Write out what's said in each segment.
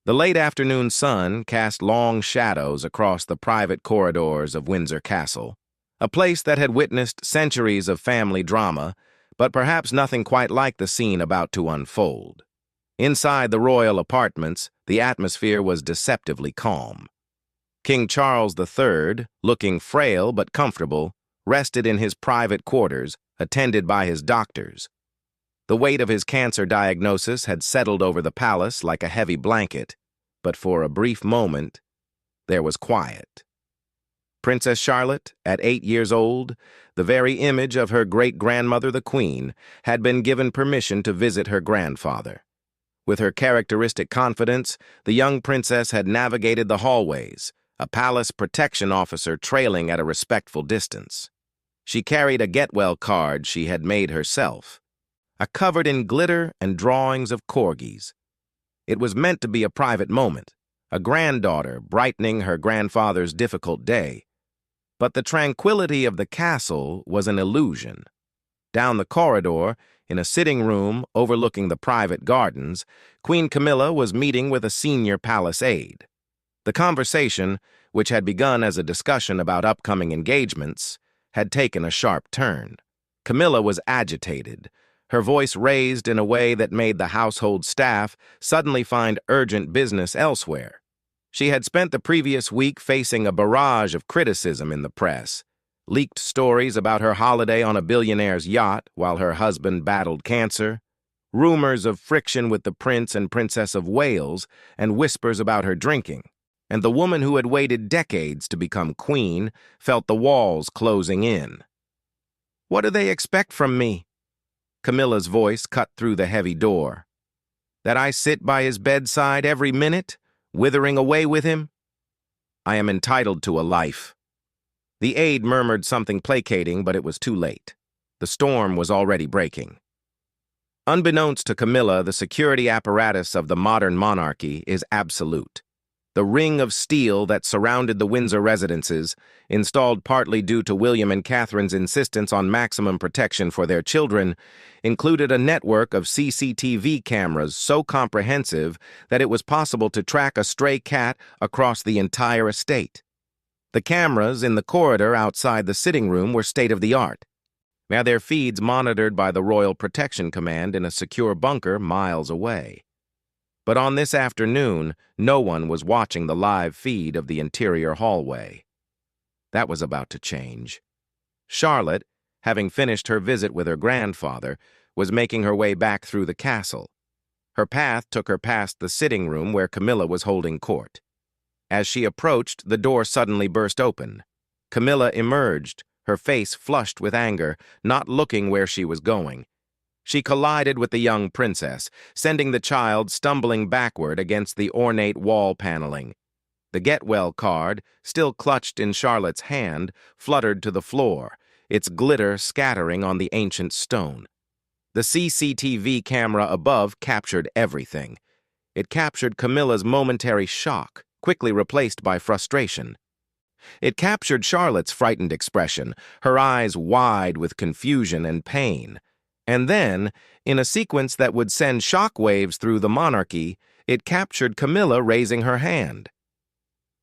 The late afternoon sun cast long shadows across the private corridors of Windsor Castle, a place that had witnessed centuries of family drama, but perhaps nothing quite like the scene about to unfold. Inside the royal apartments, the atmosphere was deceptively calm. King Charles III, looking frail but comfortable, rested in his private quarters, attended by his doctors. The weight of his cancer diagnosis had settled over the palace like a heavy blanket, but for a brief moment, there was quiet. Princess Charlotte, at 8 years old, the very image of her great-grandmother the Queen, had been given permission to visit her grandfather. With her characteristic confidence, the young princess had navigated the hallways, a palace protection officer trailing at a respectful distance. She carried a get-well card she had made herself, covered in glitter and drawings of corgis. It was meant to be a private moment, a granddaughter brightening her grandfather's difficult day. But the tranquility of the castle was an illusion. Down the corridor, in a sitting room overlooking the private gardens, Queen Camilla was meeting with a senior palace aide. The conversation, which had begun as a discussion about upcoming engagements, had taken a sharp turn. Camilla was agitated, her voice raised in a way that made the household staff suddenly find urgent business elsewhere. She had spent the previous week facing a barrage of criticism in the press, leaked stories about her holiday on a billionaire's yacht while her husband battled cancer, rumors of friction with the Prince and Princess of Wales, and whispers about her drinking. And the woman who had waited decades to become queen felt the walls closing in. "What do they expect from me?" Camilla's voice cut through the heavy door. "That I sit by his bedside every minute, withering away with him? I am entitled to a life." The aide murmured something placating, but it was too late. The storm was already breaking. Unbeknownst to Camilla, the security apparatus of the modern monarchy is absolute. The ring of steel that surrounded the Windsor residences, installed partly due to William and Catherine's insistence on maximum protection for their children, included a network of CCTV cameras so comprehensive that it was possible to track a stray cat across the entire estate. The cameras in the corridor outside the sitting room were state-of-the-art. Now their feeds monitored by the Royal Protection Command in a secure bunker miles away. But on this afternoon, no one was watching the live feed of the interior hallway. That was about to change. Charlotte, having finished her visit with her grandfather, was making her way back through the castle. Her path took her past the sitting room where Camilla was holding court. As she approached, the door suddenly burst open. Camilla emerged, her face flushed with anger, not looking where she was going. She collided with the young princess, sending the child stumbling backward against the ornate wall paneling. The get-well card, still clutched in Charlotte's hand, fluttered to the floor, its glitter scattering on the ancient stone. The CCTV camera above captured everything. It captured Camilla's momentary shock, quickly replaced by frustration. It captured Charlotte's frightened expression, her eyes wide with confusion and pain. And then, in a sequence that would send shockwaves through the monarchy, it captured Camilla raising her hand.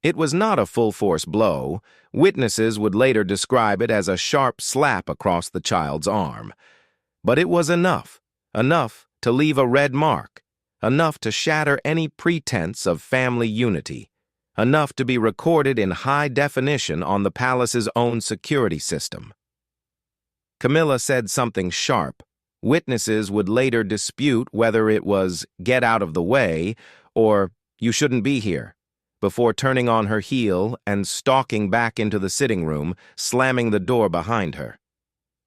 It was not a full-force blow. Witnesses would later describe it as a sharp slap across the child's arm. But it was enough to leave a red mark, enough to shatter any pretense of family unity, enough to be recorded in high definition on the palace's own security system. Camilla said something sharp. Witnesses would later dispute whether it was "get out of the way" or "you shouldn't be here," before turning on her heel and stalking back into the sitting room, slamming the door behind her.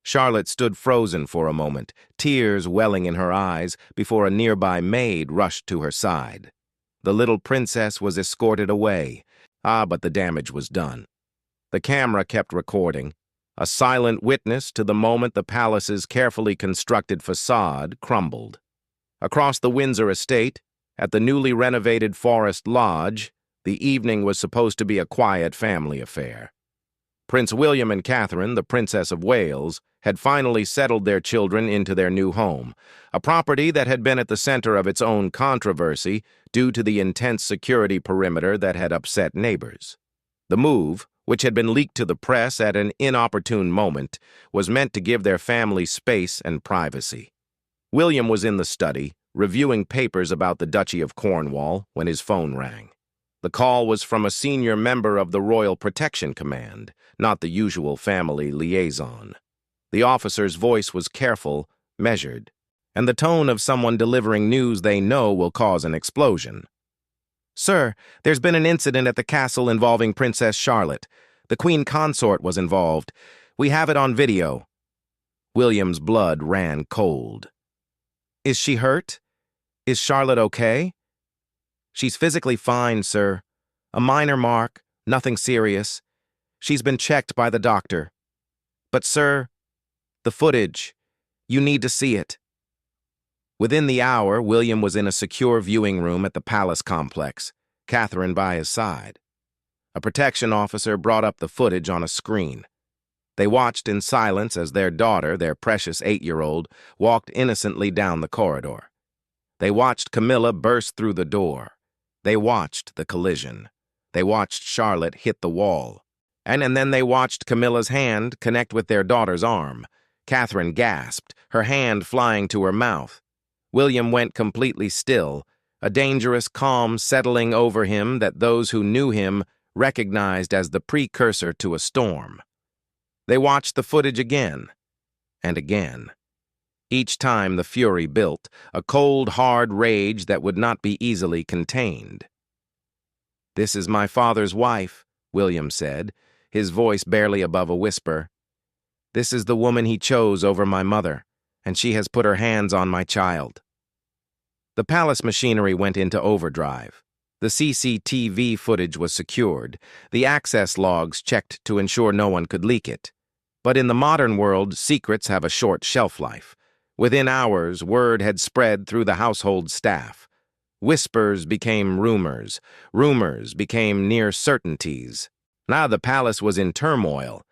Charlotte stood frozen for a moment, tears welling in her eyes, before a nearby maid rushed to her side. The little princess was escorted away. But the damage was done. The camera kept recording, a silent witness to the moment the palace's carefully constructed facade crumbled. Across the Windsor estate, at the newly renovated Forest Lodge, the evening was supposed to be a quiet family affair. Prince William and Catherine, the Princess of Wales, had finally settled their children into their new home, a property that had been at the center of its own controversy due to the intense security perimeter that had upset neighbors. The move, which had been leaked to the press at an inopportune moment, was meant to give their family space and privacy. William was in the study, reviewing papers about the Duchy of Cornwall, when his phone rang. The call was from a senior member of the Royal Protection Command, not the usual family liaison. The officer's voice was careful, measured, and the tone of someone delivering news they know will cause an explosion. "Sir, there's been an incident at the castle involving Princess Charlotte. The Queen Consort was involved. We have it on video." William's blood ran cold. "Is she hurt? Is Charlotte okay?" "She's physically fine, sir. A minor mark, nothing serious. She's been checked by the doctor. But, sir, the footage, you need to see it." Within the hour, William was in a secure viewing room at the palace complex, Catherine by his side. A protection officer brought up the footage on a screen. They watched in silence as their daughter, their precious 8-year-old, walked innocently down the corridor. They watched Camilla burst through the door. They watched the collision. They watched Charlotte hit the wall. And then they watched Camilla's hand connect with their daughter's arm. Catherine gasped, her hand flying to her mouth. William went completely still, a dangerous calm settling over him that those who knew him recognized as the precursor to a storm. They watched the footage again, and again. Each time the fury built, a cold, hard rage that would not be easily contained. "This is my father's wife," William said, his voice barely above a whisper. "This is the woman he chose over my mother, and she has put her hands on my child." The palace machinery went into overdrive. The CCTV footage was secured, the access logs checked to ensure no one could leak it. But in the modern world, secrets have a short shelf life. Within hours, word had spread through the household staff. Whispers became rumors. Rumors became near certainties. Now the palace was in turmoil,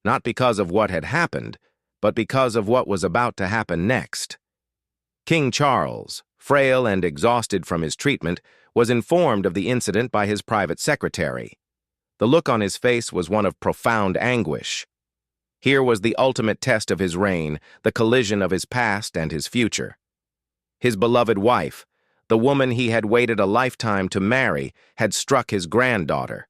not because of what had happened, but because of what was about to happen next. King Charles, frail and exhausted from his treatment, was informed of the incident by his private secretary. The look on his face was one of profound anguish. Here was the ultimate test of his reign, the collision of his past and his future. His beloved wife, the woman he had waited a lifetime to marry, had struck his granddaughter.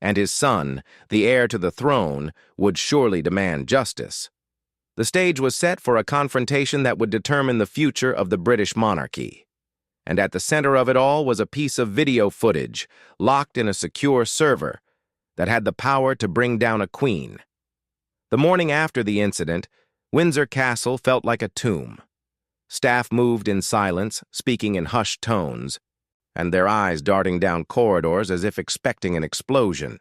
And his son, the heir to the throne, would surely demand justice. The stage was set for a confrontation that would determine the future of the British monarchy. And at the center of it all was a piece of video footage, locked in a secure server, that had the power to bring down a queen. The morning after the incident, Windsor Castle felt like a tomb. Staff moved in silence, speaking in hushed tones, and their eyes darting down corridors as if expecting an explosion.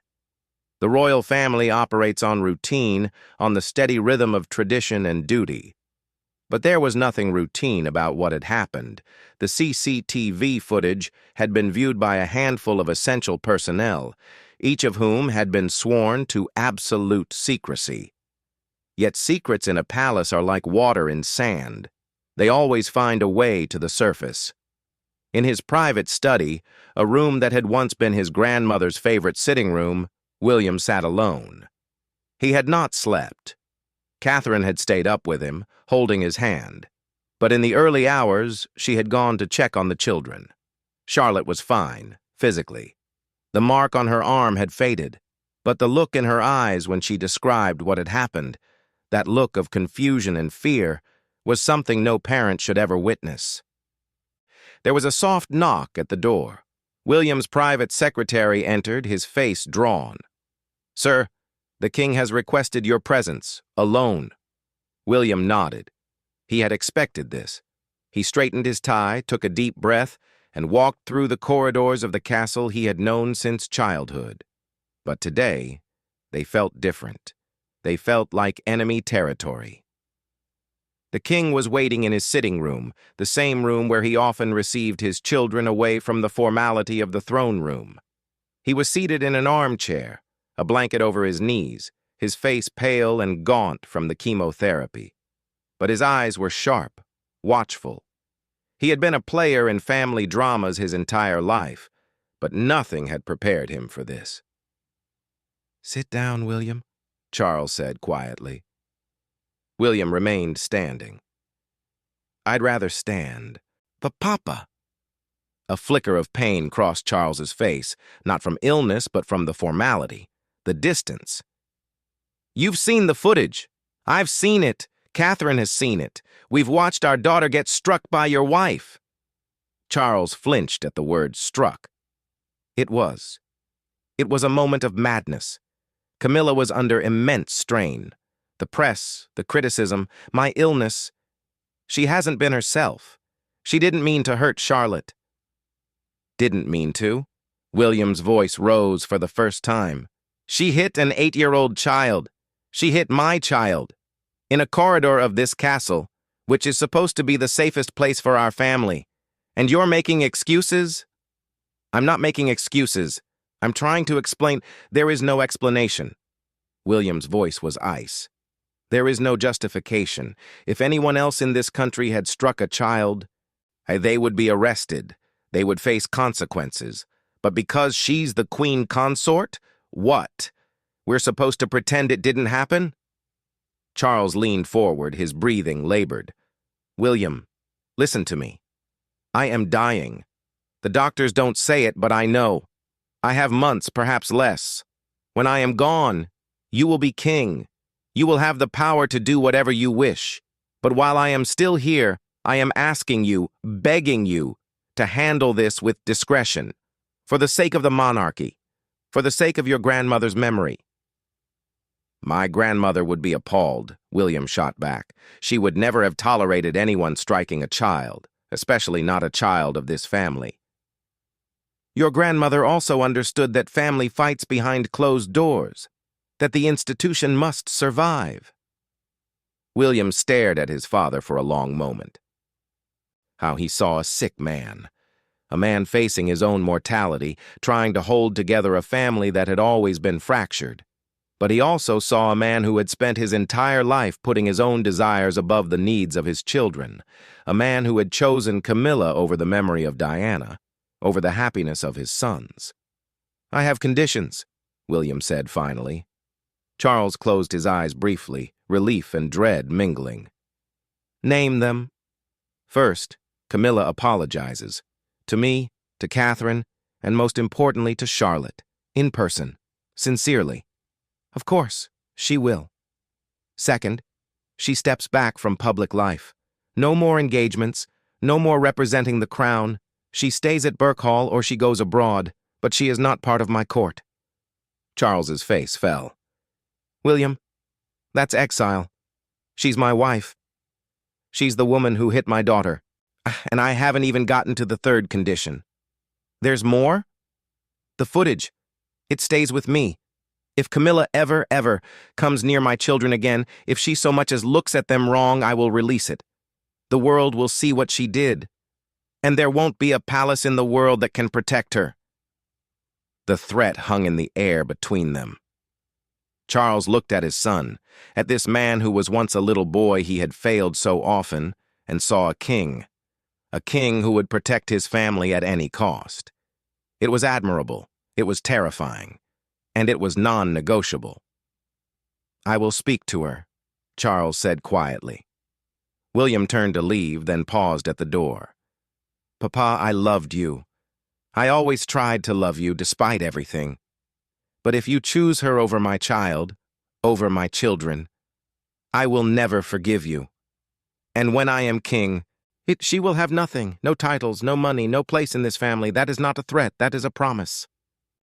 The royal family operates on routine, on the steady rhythm of tradition and duty. But there was nothing routine about what had happened. The CCTV footage had been viewed by a handful of essential personnel, each of whom had been sworn to absolute secrecy. Yet secrets in a palace are like water in sand. They always find a way to the surface. In his private study, a room that had once been his grandmother's favorite sitting room, William sat alone. He had not slept. Catherine had stayed up with him, holding his hand. But in the early hours, she had gone to check on the children. Charlotte was fine, physically. The mark on her arm had faded, but the look in her eyes when she described what had happened, that look of confusion and fear, was something no parent should ever witness. There was a soft knock at the door. William's private secretary entered, his face drawn. "Sir, the king has requested your presence, alone." William nodded. He had expected this. He straightened his tie, took a deep breath, and walked through the corridors of the castle he had known since childhood. But today, they felt different. They felt like enemy territory. The king was waiting in his sitting room, the same room where he often received his children away from the formality of the throne room. He was seated in an armchair, a blanket over his knees, his face pale and gaunt from the chemotherapy. But his eyes were sharp, watchful. He had been a player in family dramas his entire life, but nothing had prepared him for this. "Sit down, William," Charles said quietly. William remained standing. "I'd rather stand." "But Papa." A flicker of pain crossed Charles's face, not from illness but from the formality, the distance. "You've seen the footage. I've seen it. Catherine has seen it. We've watched our daughter get struck by your wife." Charles flinched at the word struck. It was. It was a moment of madness. Camilla was under immense strain. The press, the criticism, my illness. She hasn't been herself. She didn't mean to hurt Charlotte. Didn't mean to. William's voice rose for the first time. She hit an 8-year-old child. She hit my child. In a corridor of this castle, which is supposed to be the safest place for our family. And you're making excuses? I'm not making excuses. I'm trying to explain. There is no explanation. William's voice was ice. There is no justification. If anyone else in this country had struck a child, they would be arrested. They would face consequences. But because she's the queen consort, what? We're supposed to pretend it didn't happen? Charles leaned forward, his breathing labored. "William, listen to me. I am dying. The doctors don't say it, but I know. I have months, perhaps less. When I am gone, you will be king. You will have the power to do whatever you wish. But while I am still here, I am asking you, begging you, to handle this with discretion. For the sake of the monarchy. For the sake of your grandmother's memory." "My grandmother would be appalled," William shot back. "She would never have tolerated anyone striking a child, especially not a child of this family." "Your grandmother also understood that family fights behind closed doors, that the institution must survive." William stared at his father for a long moment. How he saw a sick man, a man facing his own mortality, trying to hold together a family that had always been fractured. But he also saw a man who had spent his entire life putting his own desires above the needs of his children, a man who had chosen Camilla over the memory of Diana, over the happiness of his sons. "I have conditions," William said finally. Charles closed his eyes briefly, relief and dread mingling. "Name them." "First, Camilla apologizes. To me, to Catherine, and most importantly to Charlotte, in person, sincerely. Of course, she will. Second, she steps back from public life. No more engagements, no more representing the crown. She stays at Birkhall or she goes abroad, but she is not part of my court." Charles's face fell. "William, that's exile. She's my wife. She's the woman who hit my daughter. And I haven't even gotten to the third condition. There's more? The footage. It stays with me. If Camilla ever comes near my children again, if she so much as looks at them wrong, I will release it. The world will see what she did. And there won't be a palace in the world that can protect her." The threat hung in the air between them. Charles looked at his son, at this man who was once a little boy he had failed so often, and saw a king who would protect his family at any cost. It was admirable, it was terrifying, and it was non-negotiable. "I will speak to her," Charles said quietly. William turned to leave, then paused at the door. "Papa, I loved you. I always tried to love you despite everything. But if you choose her over my child, over my children, I will never forgive you. And when I am king, she will have nothing, no titles, no money, no place in this family. That is not a threat, that is a promise."